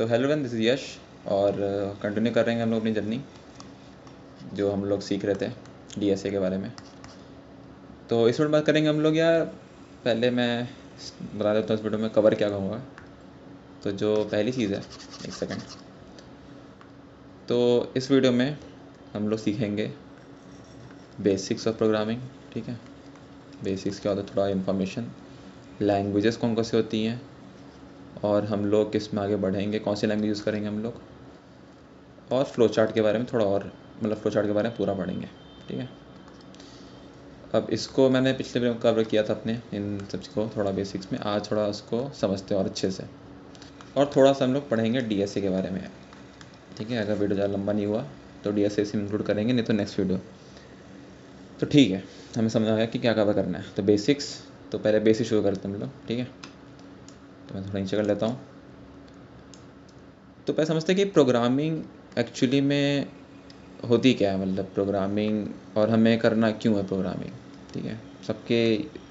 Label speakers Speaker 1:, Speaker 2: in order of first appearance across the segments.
Speaker 1: तो hello everyone, this is यश और continue कर रहे हैं हम लोग अपनी जर्नी जो हम लोग सीख रहे थे डीएसए के बारे में। तो इस वीडियो में बात करेंगे हम लोग यार। पहले मैं बता देता हूँ इस वीडियो में कवर क्या करूँगा। तो जो पहली चीज़ है, एक सेकंड। तो इस वीडियो में हम लोग सीखेंगे बेसिक्स ऑफ प्रोग्रामिंग। ठीक है, बेसिक्स क्या होता है, थोड़ा इन्फॉर्मेशन, लैंग्वेजेस कौन कौन सी होती हैं और हम लोग किस में आगे बढ़ेंगे, कौन सी लैंग्वेज यूज़ करेंगे हम लोग, और फ्लो चार्ट के बारे में थोड़ा और फ्लो चार्ट के बारे में पूरा पढ़ेंगे। ठीक है, अब इसको मैंने पिछले वीडियो में कवर किया था अपने इन सब को थोड़ा बेसिक्स में। आज थोड़ा उसको समझते हैं और अच्छे से, और थोड़ा सा हम लोग पढ़ेंगे डीएसए के बारे में। ठीक है, अगर वीडियो ज़्यादा लंबा नहीं हुआ तो डीएसए से इंक्लूड करेंगे, नहीं तो नेक्स्ट वीडियो। तो ठीक है, हमें समझ आ गया कि क्या कवर करना है। तो बेसिक्स, तो पहले बेसिक शुरू करते हैं हम लोग। ठीक है, तो मैं थोड़ा नीचे कर लेता हूँ। तो पहले समझते हैं कि प्रोग्रामिंग एक्चुअली में होती क्या है, प्रोग्रामिंग और हमें करना क्यों है प्रोग्रामिंग। ठीक है, सबके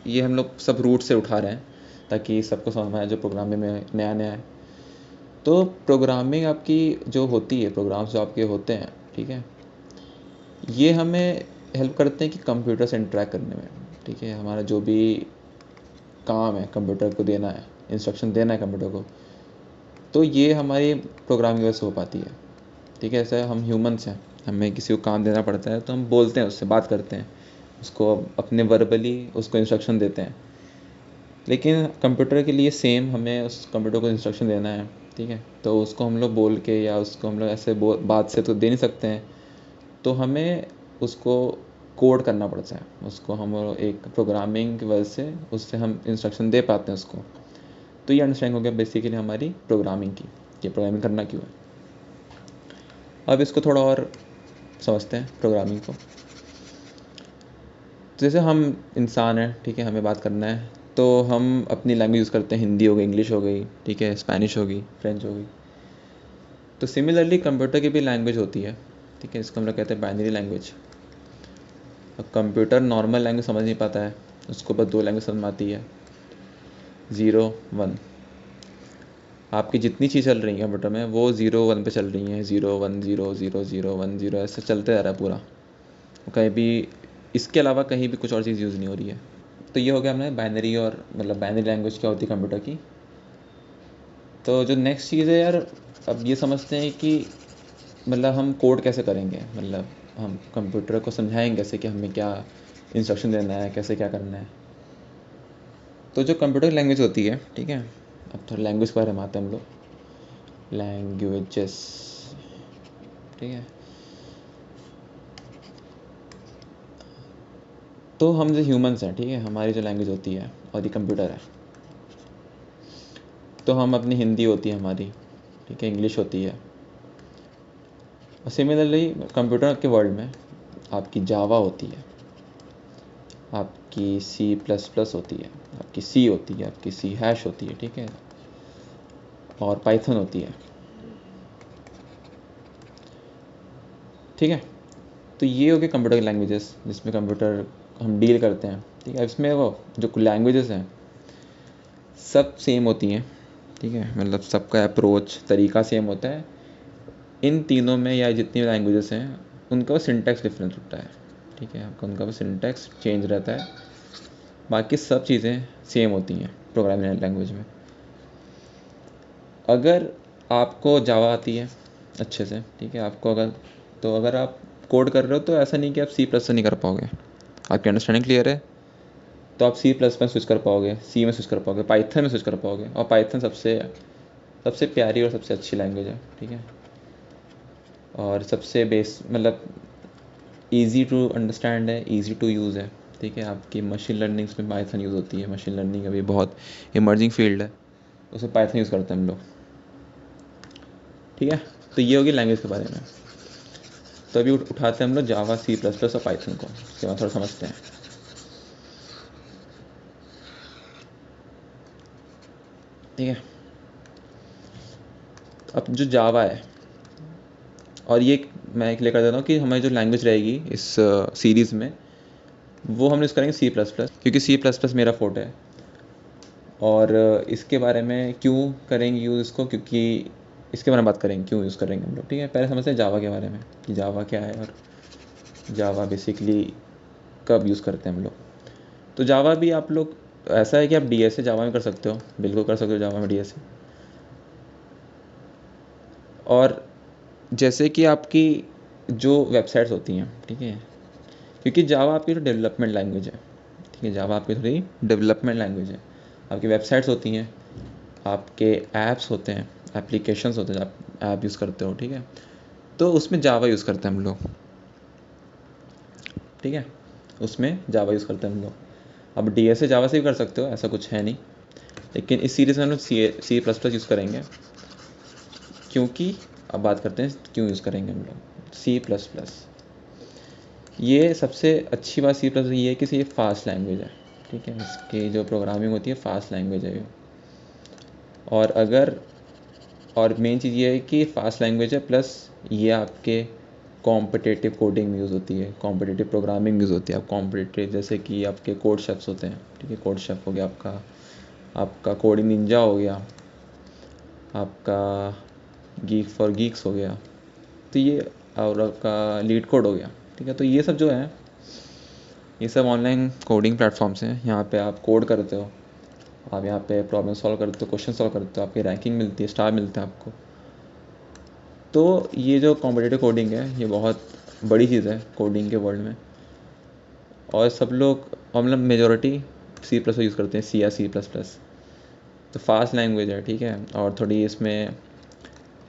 Speaker 1: ये हम लोग सब रूट से उठा रहे हैं ताकि सबको समझ में आए जो प्रोग्रामिंग में नया नया है। तो प्रोग्रामिंग आपकी जो होती है, प्रोग्राम्स जो आपके होते हैं, ठीक है, ये हमें हेल्प करते हैं कि कंप्यूटर से इंटरेक्ट करने में। ठीक है, हमारा जो भी काम है कंप्यूटर को देना है, इंस्ट्रक्शन देना है कंप्यूटर को, तो ये हमारी प्रोग्रामिंग की वजह से हो पाती है। ठीक है, ऐसा हम ह्यूमंस हैं, हमें किसी को काम देना पड़ता है तो हम बोलते हैं, उससे बात करते हैं, उसको अपने वर्बली उसको इंस्ट्रक्शन देते हैं। लेकिन कंप्यूटर के लिए सेम, हमें उस कंप्यूटर को इंस्ट्रक्शन देना है। ठीक है, तो उसको हम लोग बोल के या उसको हम लोग ऐसे बात से तो दे नहीं सकते हैं, तो हमें उसको कोड करना पड़ता है। उसको हम एक प्रोग्रामिंग की वजह से उससे हम इंस्ट्रक्शन दे पाते हैं उसको। तो ये अंडरस्टैंडिंग हो गया बेसिकली हमारी प्रोग्रामिंग की, कि प्रोग्रामिंग करना क्यों है। अब इसको थोड़ा और समझते हैं प्रोग्रामिंग को। तो जैसे हम इंसान हैं, ठीक है, हमें बात करना है तो हम अपनी लैंग्वेज यूज़ करते हैं। हिंदी हो गई, इंग्लिश हो गई, ठीक है, स्पेनिश हो गई, फ्रेंच हो गई। तो सिमिलरली कंप्यूटर की भी लैंग्वेज होती है। ठीक है, इसको हम लोग कहते हैं बाइनरी लैंग्वेज। अब कंप्यूटर नॉर्मल लैंग्वेज समझ नहीं पाता है, उसको बस दो लैंग्वेज समझ में आती है, 0 1। आपकी जितनी चीज़ चल रही है कंप्यूटर में वो 0 1 पे चल रही हैं। 0 1 0 0 0 1 0 ऐसे चलते जा रहा है पूरा। कहीं भी इसके अलावा कहीं भी कुछ और चीज़ यूज़ नहीं हो रही है। तो ये हो गया हमने बाइनरी, और बाइनरी लैंग्वेज क्या होती है कंप्यूटर की। तो जो नेक्स्ट चीज़ है यार, अब ये समझते हैं कि हम कोड कैसे करेंगे। हम कंप्यूटर को समझाएंगे कैसे कि हमें क्या इंस्ट्रक्शन देना है, कैसे क्या करना है। तो जो कंप्यूटर लैंग्वेज होती है, ठीक है, अब थोड़ा लैंग्वेज के बारे में आते हैं हम लोग। लैंग्वेजेस, ठीक है। तो हम जो ह्यूमंस हैं, ठीक है, हमारी जो लैंग्वेज होती है और ये कंप्यूटर है। तो हम अपनी हिंदी होती है हमारी, ठीक है, इंग्लिश होती है। और सिमिलरली कंप्यूटर के वर्ल्ड में आपकी जावा होती है, आपकी C++ होती है, आपकी सी होती है, आपकी सी हैश होती है, ठीक है, और पाइथन होती है। ठीक है, तो ये हो गए कंप्यूटर की लैंग्वेजेस जिसमें कंप्यूटर हम डील करते हैं। ठीक है, इसमें वो जो लैंग्वेजेस हैं सब सेम होती हैं। ठीक है, सबका अप्रोच तरीका सेम होता है। इन तीनों में या जितनी लैंग्वेजेस हैं उनका सिंटैक्स डिफरेंस होता है। ठीक है, आपका उनका सिंटैक्स चेंज रहता है, बाकी सब चीज़ें सेम होती हैं प्रोग्रामिंग लैंग्वेज में। अगर आपको जावा आती है अच्छे से, ठीक है, अगर आप कोड कर रहे हो तो ऐसा नहीं कि आप C++ से नहीं कर पाओगे। आपकी अंडरस्टैंडिंग क्लियर है तो आप C++ में स्विच कर पाओगे, सी में स्विच कर पाओगे, पाइथन में स्विच कर पाओगे। और पाइथन सबसे सबसे प्यारी और सबसे अच्छी लैंग्वेज है। ठीक है, और सबसे ईज़ी टू अंडरस्टैंड है, ईज़ी टू यूज़ है। ठीक है, आपकी मशीन लर्निंग्स में पाइथन यूज़ होती है। मशीन लर्निंग अभी बहुत इमर्जिंग फील्ड है, उसमें पाइथन यूज़ करते हैं हम लोग। ठीक है, तो ये होगी लैंग्वेज के बारे में। तो अभी उठाते हैं हम लोग जावा, C++ और पाइथन को, इसके बाद थोड़ा समझते हैं। ठीक है, अब जो जावा है, और ये मैं क्लियर कर देता हूँ कि हमारी जो लैंग्वेज रहेगी इस सीरीज़ में वो हम यूज़ करेंगे C++, क्योंकि C++ मेरा फोर्ट है। और इसके बारे में क्यों करेंगे यूज़ इसको, क्योंकि इसके बारे में बात करेंगे, क्यों यूज़ करेंगे हम लोग, ठीक है। पहले समझते हैं जावा के बारे में कि जावा क्या है और जावा बेसिकली कब यूज़ करते हैं हम लोग। तो जावा भी आप लोग, ऐसा है कि आप डी एस ए जावा में कर सकते हो, बिल्कुल कर सकते हो जावा में डी एस ए। और जैसे कि आपकी जो वेबसाइट्स होती हैं, ठीक है, क्योंकि जावा आपकी तो डेवलपमेंट लैंग्वेज है, ठीक है, जावा आपकी थोड़ी डेवलपमेंट लैंग्वेज है। आपकी वेबसाइट्स होती हैं, आपके ऐप्स होते हैं, एप्लीकेशंस होते हैं, आप ऐप यूज़ करते हो, ठीक है, तो उसमें जावा यूज़ करते हैं हम लोग, ठीक है, उसमें जावा यूज़ करते हैं हम लोग। अब डी एस ए जावा से भी कर सकते हो, ऐसा कुछ है नहीं, लेकिन इस सीरीज़ में हम लोग सी प्लस प्लस यूज़ करेंगे, क्योंकि अब बात करते हैं क्यों यूज़ करेंगे हम लोग सी प्लस प्लस। ये सबसे अच्छी बात सी प्लस ये है कि ये फास्ट लैंग्वेज है, ठीक है, इसकी जो प्रोग्रामिंग होती है फास्ट लैंग्वेज है ये। और मेन चीज़ ये है कि फास्ट लैंग्वेज है, प्लस ये आपके कॉम्पिटिटिव कोडिंग में यूज़ होती है, कॉम्पिटिटिव प्रोग्रामिंग में यूज़ होती है। आप कॉम्पिटिटिव जैसे कि आपके कोड शेफ्स होते हैं, ठीक है, कोड शेफ हो गया आपका कोडिंग निंजा हो गया, आपका गीक फॉर गीक्स हो गया, तो ये, और आपका लीड कोड हो गया, ठीक है। तो ये सब जो है, ये सब ऑनलाइन कोडिंग प्लेटफॉर्म्स हैं, यहाँ पे आप कोड करते हो, आप यहाँ पे प्रॉब्लम सॉल्व करते हो, क्वेश्चन सॉल्व करते हो, आपकी रैंकिंग मिलती है, स्टार मिलता है आपको। तो ये जो कॉम्पिटिटिव कोडिंग है ये बहुत बड़ी चीज़ है कोडिंग के वर्ल्ड में, और सब लोग, मतलब मेजॉरिटी सी प्लस यूज़ करते हैं, सी या सी प्लस प्लस। तो फास्ट लैंग्वेज है, ठीक है, और थोड़ी इसमें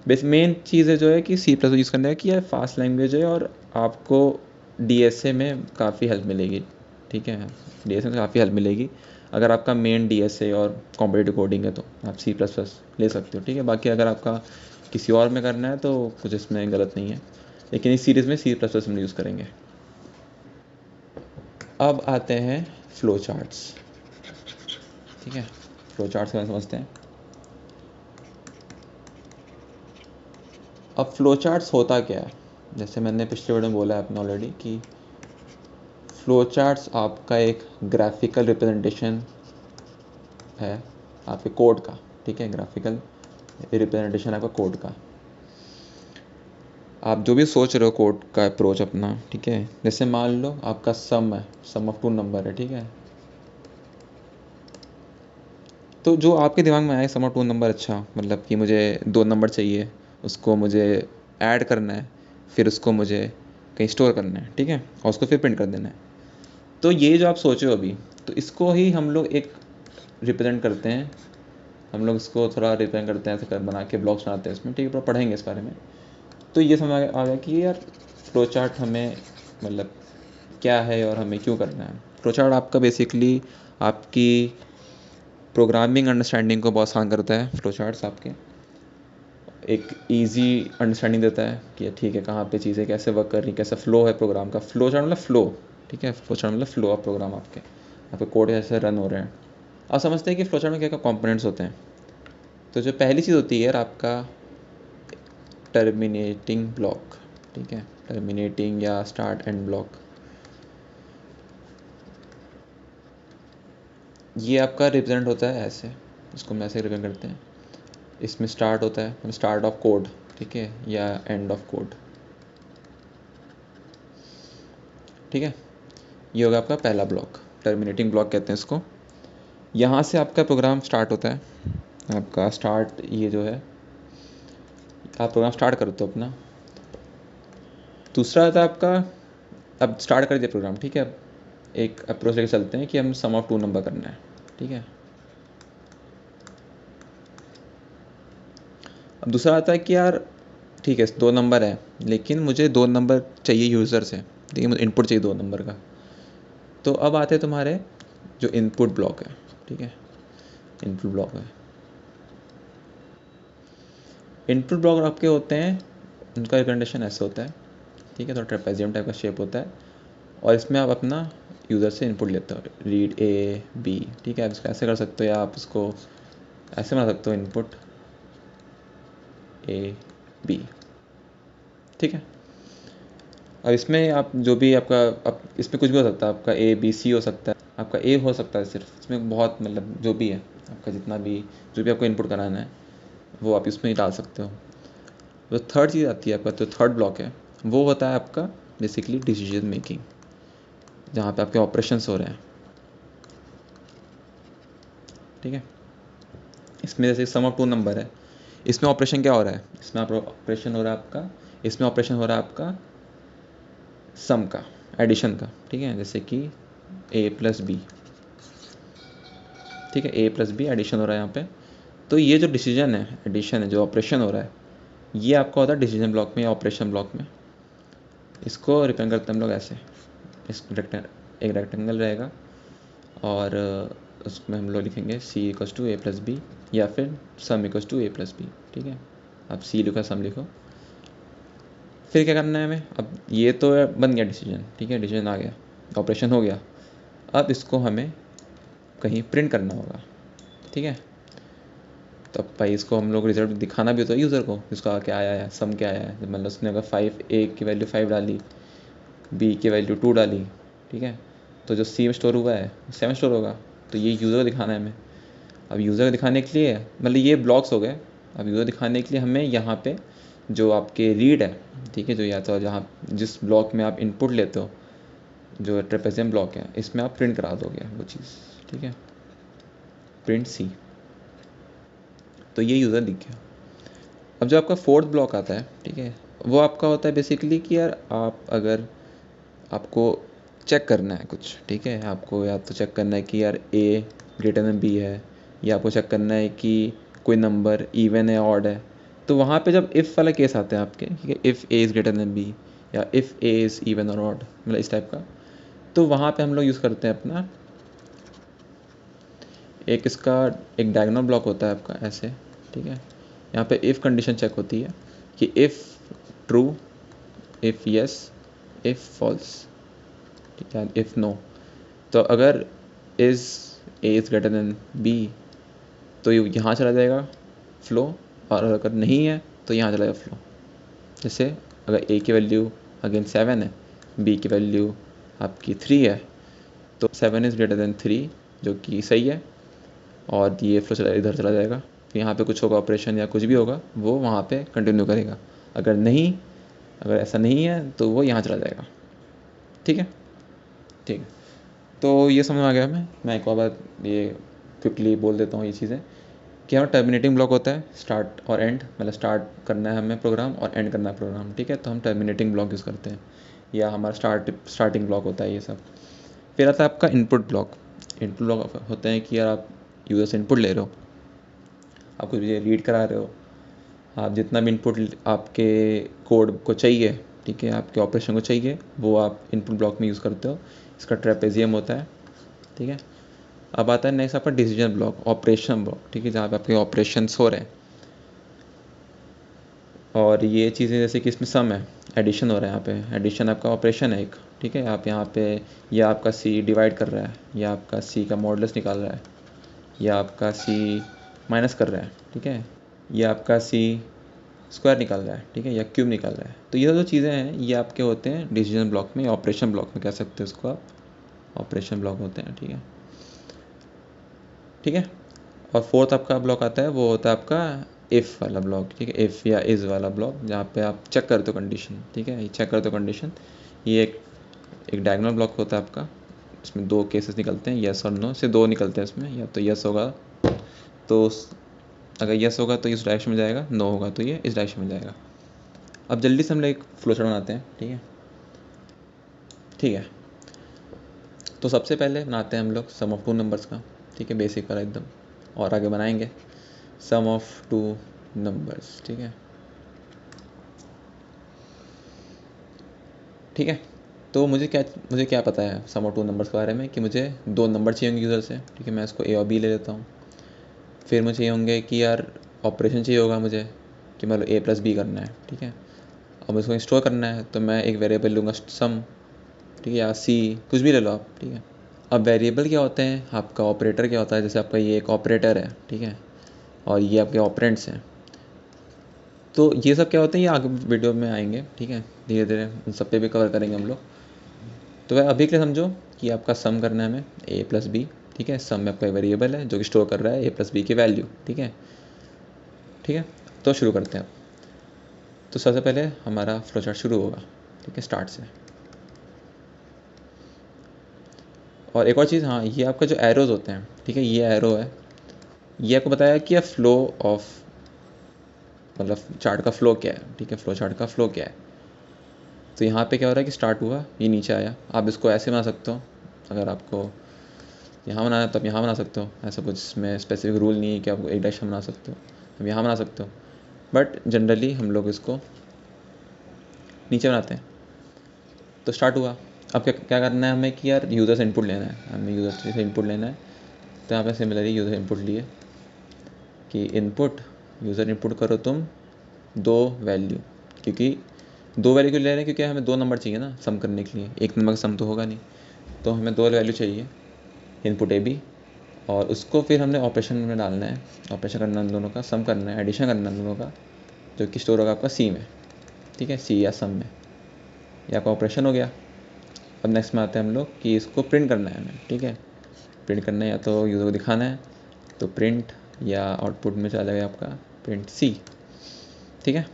Speaker 1: बेस मेन चीज़ है जो है कि सी प्लस यूज़ करने का कि यार फास्ट लैंग्वेज है, और आपको डीएसए में काफ़ी हेल्प मिलेगी, ठीक है, डीएसए में काफ़ी हेल्प मिलेगी। अगर आपका मेन डीएसए और कॉम्पिटिटिव कोडिंग है तो आप सी प्लस प्लस ले सकते हो, ठीक है। बाकी अगर आपका किसी और में करना है तो कुछ इसमें गलत नहीं है, लेकिन इस सीरीज़ में सी प्लस प्लस हम यूज़ करेंगे। अब आते हैं फ्लो चार्ट्स, ठीक है, फ्लो चार्ट्स में समझते हैं। अब फ्लो चार्ट्स होता क्या है, जैसे मैंने पिछले वीडियो में बोला है आपने ऑलरेडी कि फ्लो चार्ट्स आपका एक ग्राफिकल रिप्रेजेंटेशन है आपके कोड का, ठीक है, ग्राफिकल रिप्रेजेंटेशन आपका कोड का। आप जो भी सोच रहे हो कोड का अप्रोच अपना, ठीक है, जैसे मान लो आपका सम है, सम ऑफ 2 नंबर है, ठीक है, तो जो आपके दिमाग में आए सम ऑफ 2 नंबर, अच्छा मतलब कि मुझे 2 नंबर चाहिए, उसको मुझे ऐड करना है, फिर उसको मुझे कहीं स्टोर करना है, ठीक है, और उसको फिर प्रिंट कर देना है। तो ये जो आप सोचे हो अभी, तो इसको ही हम लोग एक रिप्रेजेंट करते हैं, हम लोग इसको थोड़ा रिप्रेजेंट करते हैं, ऐसे बना के ब्लॉक्स बनाते हैं इसमें, ठीक है, पूरा पढ़ेंगे इस बारे में। तो ये समझ आ गया कि यार फ्लो चार्ट हमें मतलब क्या है और हमें क्यों करना है। फ्लो चार्ट आपका बेसिकली आपकी प्रोग्रामिंग अंडरस्टैंडिंग को बहुत आसान करता है। फ्लो चार्ट्स आपके एक इजी अंडरस्टैंडिंग देता है कि ठीक है कहाँ पे चीज़ें कैसे वर्क कर रही, कैसा फ्लो है प्रोग्राम का। फ्लो चार्ट मतलब फ्लो, ठीक है, फ्लो चार्ट मतलब फ्लो ऑफ प्रोग्राम आपके कोड कैसे रन हो रहे हैं। आप समझते हैं कि फ्लो चार्ट में क्या क्या कॉम्पोनेंट्स होते हैं। तो जो पहली चीज़ होती है यार आपका टर्मिनेटिंग ब्लॉक, ठीक है, टर्मिनेटिंग या स्टार्ट एंड ब्लॉक, ये आपका रिप्रेजेंट होता है ऐसे, इसको हम ऐसे रिप्रेजेंट करते हैं। इसमें स्टार्ट होता है स्टार्ट ऑफ कोड, ठीक है, या एंड ऑफ कोड, ठीक है, ये होगा आपका पहला ब्लॉक, टर्मिनेटिंग ब्लॉक कहते हैं इसको। यहाँ से आपका प्रोग्राम स्टार्ट होता है, आपका स्टार्ट ये जो है आप प्रोग्राम स्टार्ट करते हो अपना। दूसरा आता है आपका, अब स्टार्ट कर दिया प्रोग्राम, ठीक है, अब एक अप्रोच लेके चलते हैं कि हम सम ऑफ 2 नंबर करना है, ठीक है। अब दूसरा आता है कि यार ठीक है 2 नंबर है, लेकिन मुझे 2 नंबर चाहिए यूज़र से, ठीक है, मुझे इनपुट चाहिए 2 नंबर का। तो अब आते हैं तुम्हारे जो इनपुट ब्लॉक है, ठीक है, इनपुट ब्लॉक है। इनपुट ब्लॉक आपके होते हैं, उनका रिप्रेजेंटेशन ऐसे होता है, ठीक है, थोड़ा ट्रेपेजियम टाइप का शेप होता है, और इसमें आप अपना यूज़र से इनपुट लेते हो, रीड ए बी, ठीक है। आप इसको ऐसे कर सकते हो या आप इसको ऐसे बना सकते हो, इनपुट ए बी, ठीक है। अब इसमें आप जो भी आपका, अब इसमें कुछ भी हो सकता है, आपका ए बी सी हो सकता है, आपका ए हो सकता है सिर्फ, इसमें बहुत मतलब जो भी है आपका जितना भी जो भी आपको इनपुट कराना है वो आप इसमें ही डाल सकते हो। जो थर्ड चीज़ आती है आपका, जो थर्ड ब्लॉक है वो होता है आपका बेसिकली डिसीजन मेकिंग, जहाँ पे आपके ऑपरेशंस हो रहे हैं, ठीक है। इसमें जैसे सम ऑफ टू नंबर है, इसमें ऑपरेशन क्या हो रहा है, इसमें ऑपरेशन हो रहा है आपका, इसमें ऑपरेशन हो रहा है आपका सम का, एडिशन का, ठीक है। जैसे कि a प्लस बी, ठीक है, a प्लस बी एडिशन हो रहा है यहाँ पे। तो ये जो डिसीजन है, एडिशन है, जो ऑपरेशन हो रहा है, ये आपका होता है डिसीजन ब्लॉक में या ऑपरेशन ब्लॉक में। इसको रिप्रेजेंट करते हैं हम लोग ऐसे, एक रेक्टेंगल रहेगा और उसमें हम लोग लिखेंगे c equals to a plus b, या फिर sum equals to a plus b, ठीक है। आप c लिखो, सम लिखो। फिर क्या करना है हमें, अब ये तो बन गया डिसीजन, ठीक है, डिसीजन आ गया, ऑपरेशन हो गया। अब इसको हमें कहीं प्रिंट करना होगा, ठीक है। तो अब भाई इसको हम लोग रिजल्ट दिखाना भी होता है यूज़र को, इसका क्या आया है, सम क्या आया है। जब मतलब उसने अगर 5 a की वैल्यू 5 डाली, b की वैल्यू 2 डाली, ठीक है, तो जो c में स्टोर हुआ है 7 स्टोर होगा। तो ये यूज़र को दिखाना है हमें। अब यूज़र को दिखाने के लिए मतलब ये ब्लॉक्स हो गए। अब यूज़र दिखाने के लिए हमें यहाँ पे जो आपके रीड है, ठीक है, जो या तो जहाँ जिस ब्लॉक में आप इनपुट लेते हो, जो ट्रेपेजियम ब्लॉक है, इसमें आप प्रिंट करा दोगे वो चीज़, ठीक है, प्रिंट सी। तो ये यूज़र दिख गया। अब जो आपका फोर्थ ब्लॉक आता है, ठीक है, वो आपका होता है बेसिकली कि यार आप अगर आपको चेक करना है कुछ, ठीक है, आपको या तो चेक करना है कि यार a ग्रेटर देन b है, या आपको चेक करना है कि कोई नंबर इवन है ऑड है। तो वहाँ पे जब इफ़ वाला केस आते हैं आपके, ठीक है, if a is greater then b या इफ़ a इज़ इवन और ऑड, मतलब इस टाइप का, तो वहाँ पे हम लोग यूज़ करते हैं अपना एक इसका एक डायगोनल ब्लॉक होता है आपका ऐसे, ठीक है। यहाँ पे इफ़ कंडीशन चेक होती है कि if true, if yes, if false, ठीक है, इफ़ नो। तो अगर is a is greater than b तो ये यहाँ चला जाएगा फ्लो, और अगर नहीं है तो यहाँ चला जाएगा फ्लो। जैसे अगर ए की वैल्यू अगेन 7 है, बी की वैल्यू आपकी 3 है, तो 7 इज़ ग्रेटर देन 3 जो कि सही है, और ये फ्लो चला इधर चला जाएगा। तो यहाँ पे कुछ होगा ऑपरेशन या कुछ भी होगा, वो वहाँ पे कंटिन्यू करेगा। अगर नहीं, अगर ऐसा नहीं है तो वो यहाँ चला जाएगा, ठीक है, ठीक है। तो ये समझ में आ गया हमें। मैं एक और बात ये क्विकली बोल देता हूँ ये चीज़ें कि हमारा टर्मिनेटिंग ब्लॉक होता है स्टार्ट और एंड, मतलब स्टार्ट करना है हमें प्रोग्राम और एंड करना है प्रोग्राम, ठीक है, तो हम टर्मिनेटिंग ब्लॉक यूज़ करते हैं, या हमारा स्टार्टिंग ब्लॉक होता है ये सब। फिर आता है आपका इनपुट ब्लॉक। इनपुट ब्लॉक होते हैं कि यार आप यूज़र से इनपुट ले रहे हो, आप कुछ भी रीड करा रहे हो, आप जितना भी इनपुट आपके कोड को चाहिए, ठीक है, आपके ऑपरेशन को चाहिए, वो आप इनपुट ब्लॉक में यूज़ करते हो। इसका ट्रेपेजियम होता है, ठीक है। अब आता है नेक्स्ट आपका डिसीजन ब्लॉक, ऑपरेशन ब्लॉक, ठीक है, जहाँ पे आपके ऑपरेशंस हो रहे हैं। और ये चीज़ें जैसे कि इसमें सम है, एडिशन हो रहा है, यहाँ पे एडिशन आपका ऑपरेशन है एक, ठीक है। आप यहाँ पे या आपका सी डिवाइड कर रहा है, या आपका सी का मॉडुलस निकाल रहा है, या आपका सी माइनस कर रहा है, ठीक है, या आपका सी स्क्वायर निकाल रहा है, ठीक है, या क्यूब निकाल रहा है। तो ये जो चीज़ें हैं ये आपके होते हैं डिसीजन ब्लॉक में, ऑपरेशन ब्लॉक में कह सकते हो इसको आप, ऑपरेशन ब्लॉक होते हैं, ठीक है, ठीक है। और फोर्थ आपका ब्लॉक आता है वो होता है आपका इफ़ वाला ब्लॉक, ठीक है, इफ़ या इज़ वाला ब्लॉक, जहाँ पे आप चेक करते हो कंडीशन, ठीक है, ये चेक करते हो कंडीशन। ये एक डायगोनल ब्लॉक होता है आपका, इसमें दो केसेस निकलते हैं, येस और नो से दो निकलते हैं इसमें। या तो येस होगा तो अगर येस होगा तो इस डायरेक्शन में जाएगा, नो होगा तो ये इस डायरेक्शन में जाएगा। अब जल्दी से हम लोग एक फ्लो चार्ट बनाते हैं, ठीक है, ठीक है। तो सबसे पहले बनाते हैं हम लोग सम ऑफ टू नंबर्स का, ठीक है, बेसिक वाला एकदम, और आगे बनाएंगे सम ऑफ टू नंबर्स, ठीक है, ठीक है। तो मुझे क्या पता है सम ऑफ टू नंबर्स के बारे में, कि मुझे दो नंबर चाहिए होंगे यूज़र से, ठीक है, मैं इसको ए और बी ले लेता हूँ। फिर मुझे चाहिए होंगे कि यार ऑपरेशन चाहिए होगा मुझे कि मतलब ए प्लस बी करना है, ठीक है। अब इसको स्टोर करना है तो मैं एक वेरिएबल लूँगा सम, ठीक है, या सी, कुछ भी ले लो आप, ठीक है। अब वेरिएबल क्या होते हैं, आपका ऑपरेटर क्या होता है, जैसे आपका ये एक ऑपरेटर है, ठीक है, और ये आपके ऑपरेंड्स हैं। तो ये सब क्या होते हैं ये आगे वीडियो में आएंगे, ठीक है, धीरे धीरे उन सब पे भी कवर करेंगे हम लोग। तो वह अभी के लिए समझो कि आपका सम करना है हमें ए प्लस बी, ठीक है। सम में आपका वेरिएबल है जो कि स्टोर कर रहा है ए प्लस बी की वैल्यू, ठीक है, ठीक है। तो शुरू करते हैं। तो सबसे पहले हमारा फ्लो चार्ट शुरू होगा, ठीक है, स्टार्ट से। और एक और चीज़, हाँ, ये आपका जो एरोज होते हैं, ठीक है, ये एरो है, ये आपको बताया कि फ्लो ऑफ, मतलब चार्ट का फ्लो क्या है, ठीक है, फ्लो चार्ट का फ्लो क्या है। तो यहाँ पे क्या हो रहा है कि स्टार्ट हुआ, ये नीचे आया, आप इसको ऐसे बना सकते हो, अगर आपको यहाँ बनाना है तो आप यहाँ बना सकते हो, ऐसा कुछ इसमें स्पेसिफिक रूल नहीं है कि आप एक डायरेक्शन बना सकते हो, आप यहाँ बना सकते हो, बट जनरली हम लोग इसको नीचे बनाते हैं। तो स्टार्ट हुआ, अब क्या क्या करना है हमें कि यार यूज़र से इनपुट लेना है, हमें यूज़र से इनपुट लेना है। तो यहाँ पे सिमिलरली यूज़र इनपुट लिए कि इनपुट, यूज़र इनपुट करो तुम 2 वैल्यू, क्योंकि 2 वैल्यू क्यों ले रहे हैं, क्योंकि हमें 2 नंबर चाहिए ना सम करने के लिए, एक नंबर का सम तो होगा नहीं, तो हमें 2 वैल्यू चाहिए, इनपुट ए बी, और उसको फिर हमने ऑपरेशन में डालना है, ऑपरेशन करना है, दोनों का सम करना है, एडिशन करना है दोनों का, जो कि स्टोर होगा आपका सी में, ठीक है, सी या सम में, ये आपका ऑपरेशन हो गया। अब नेक्स्ट में आते हैं हम लोग कि इसको प्रिंट करना है हमें, ठीक है, प्रिंट करना है या तो यूज़र को दिखाना है, तो प्रिंट या आउटपुट में चला जाएगा आपका प्रिंट सी, ठीक है,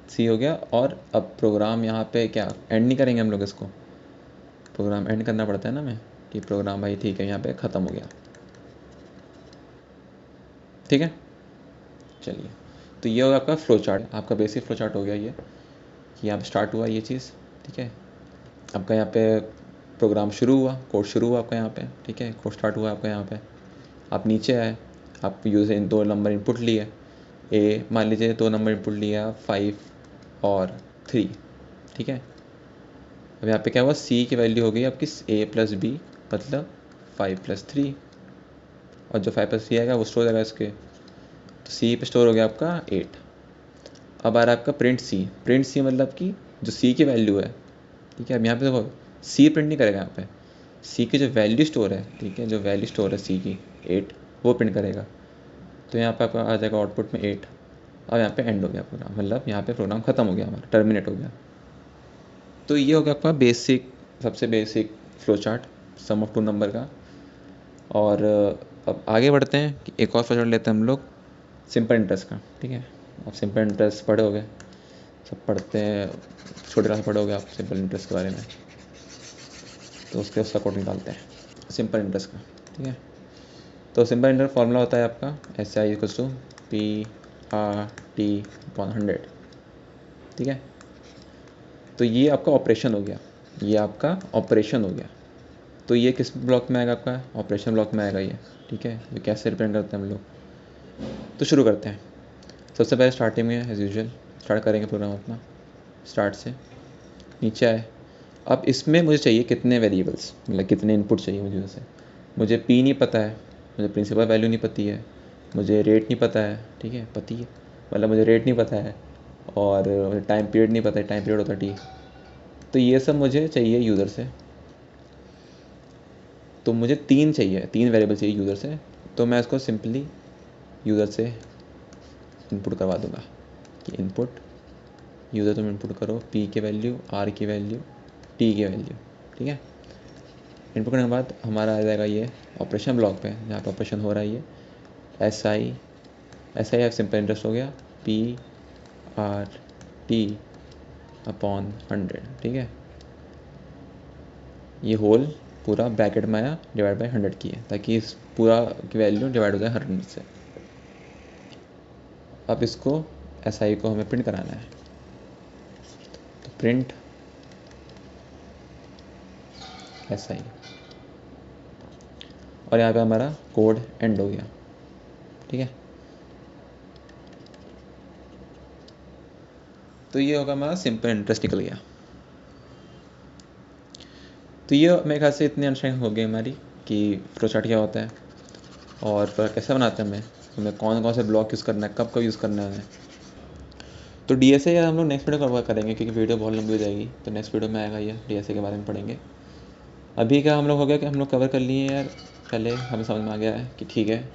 Speaker 1: सी हो गया। और अब प्रोग्राम यहाँ पे क्या एंड नहीं करेंगे हम लोग, इसको प्रोग्राम एंड करना पड़ता है ना हमें, कि प्रोग्राम भाई ठीक है यहाँ पे ख़त्म हो गया, ठीक है। चलिए, तो ये होगा आपका फ्लो चार्ट, आपका बेसिक फ्लो चार्ट हो गया ये, कि यहाँ पे स्टार्ट हुआ ये चीज़, ठीक है, आपका यहाँ पे प्रोग्राम शुरू हुआ, कोड शुरू हुआ आपका यहाँ पे, ठीक है, कोड स्टार्ट हुआ आपका यहाँ पे, आप नीचे आए, आप यूज़र इन 2 नंबर इनपुट लिए, ए मान लीजिए 2 नंबर इनपुट लिया 5 और 3, ठीक है। अब यहाँ पे क्या हुआ, सी की वैल्यू हो गई आपकी ए प्लस बी, मतलब 5 + 3, और जो 5 + 3 आएगा वो स्टोर हो जाएगा इसके, तो सी पे स्टोर हो गया आपका 8। अब आ रहा है आपका प्रिंट सी, प्रिंट सी मतलब कि जो सी की वैल्यू है, ठीक है, अब यहाँ पे देखो सी प्रिंट नहीं करेगा, यहाँ पे सी की जो वैल्यू स्टोर है, ठीक है, जो वैल्यू स्टोर है सी की 8, वो प्रिंट करेगा। तो यहाँ पे आपका आ जाएगा आउटपुट में 8। अब यहाँ पे एंड हो गया प्रोग्राम, मतलब यहाँ पे प्रोग्राम ख़त्म हो गया हमारा, टर्मिनेट हो गया। तो ये हो गया आपका बेसिक, सबसे basic flow chart sum of 2 number का। और अब आगे बढ़ते हैं कि एक और फ्लो चार्ट लेते हैं हम लोग सिंपल इंटरेस्ट का, ठीक है। आप सिंपल इंटरेस्ट पढ़े होगे, सब पढ़ते हैं, छोटे क्लास में पढ़े होगे आप सिंपल इंटरेस्ट के बारे में, तो उसका कोड निकालते हैं सिंपल इंटरेस्ट का, ठीक है। तो सिंपल इंटरेस्ट फॉर्मूला होता है आपका SI = P/R/T/100, ठीक है। तो ये आपका ऑपरेशन हो गया, ये आपका ऑपरेशन हो गया। तो ये किस ब्लॉक में आएगा, आपका ऑपरेशन ब्लॉक में आएगा ये, ठीक है। ये कैसे रिप्रेजेंट करते हैं हम लोग, तो शुरू करते हैं। सबसे पहले स्टार्टिंग में एज यूजुअल स्टार्ट करेंगे प्रोग्राम अपना, स्टार्ट से नीचे आए। अब इसमें मुझे चाहिए कितने वेरिएबल्स, मतलब कितने इनपुट चाहिए मुझे वैसे। मुझे पी नहीं पता है, मुझे प्रिंसिपल वैल्यू नहीं पती है, मुझे रेट नहीं पता है, ठीक है, पती है, मतलब मुझे रेट नहीं पता है, और मुझे टाइम पीरियड नहीं पता है, टाइम पीरियड होता है टी। तो ये सब मुझे चाहिए यूज़र से। तो मुझे 3 चाहिए, 3 वेरिएबल चाहिए यूज़र से। तो मैं इसको सिंपली यूज़र से इनपुट करवा दूँगा कि इनपुट यूज़र तुम इनपुट करो पी की वैल्यू, आर की वैल्यू, टी की वैल्यू, ठीक है। इनपुट करने के बाद हमारा आ जाएगा ये ऑपरेशन ब्लॉक पे, जहाँ पे ऑपरेशन हो रहा है ये SI सिंपल इंटरेस्ट हो गया P/R/T/100, ठीक है। ये होल पूरा ब्रैकेट में आया, डिवाइड बाई 100 की है, ताकि इस पूरा की वैल्यू डिवाइड हो जाए 100 से। अब इसको SI को हमें प्रिंट कराना है, तो प्रिंट SI, और यहाँ पे हमारा कोड एंड हो गया, ठीक है। तो ये होगा हमारा सिंपल इंटरेस्ट निकल गया। तो ये मेरे ख्याल से इतनी अंडरस्टैंडिंग हो गई हमारी कि फ्लो चार्ट क्या होता है और कैसे बनाते हैं, हमें कौन कौन से ब्लॉक यूज़ करना है, कब कब यूज़ करना है हमें। तो DSA यार हम लोग नेक्स्ट वीडियो कवर करेंगे, क्योंकि वीडियो बहुत लंबी हो जाएगी, तो नेक्स्ट वीडियो में आएगा ये DSA के बारे में पढ़ेंगे। अभी क्या हम लोग हो गया कि हम लोग कवर कर लिए यार, पहले हमें समझ में आ गया है कि ठीक है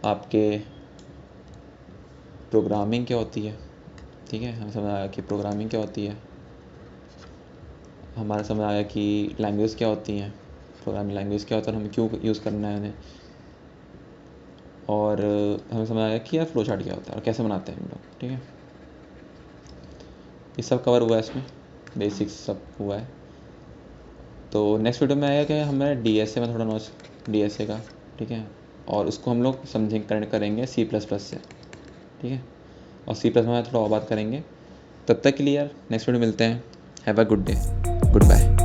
Speaker 1: आपके प्रोग्रामिंग क्या होती है, ठीक है, हमें समझ आया कि प्रोग्रामिंग क्या होती है, हमारा समझ आया कि लैंग्वेज क्या होती हैं, प्रोग्रामिंग लैंग्वेज क्या होता है और हमें क्यों यूज़ करना है उन्हें। और हमें समझ आया कि यार फ्लो चार्ट क्या होता है और कैसे बनाते हैं हम लोग, ठीक है। ये सब कवर हुआ है इसमें, बेसिक्स सब हुआ है। तो नेक्स्ट वीडियो में आएगा कि हमें DSA में थोड़ा नॉलेज DSA का, ठीक है, और उसको हम लोग समझेंगे, कनेक्ट करेंगे C++ से, ठीक है, और C++ में थोड़ा और बात करेंगे। तब तक के लिए यार नेक्स्ट वीडियो मिलते हैं। Have a good day, good bye.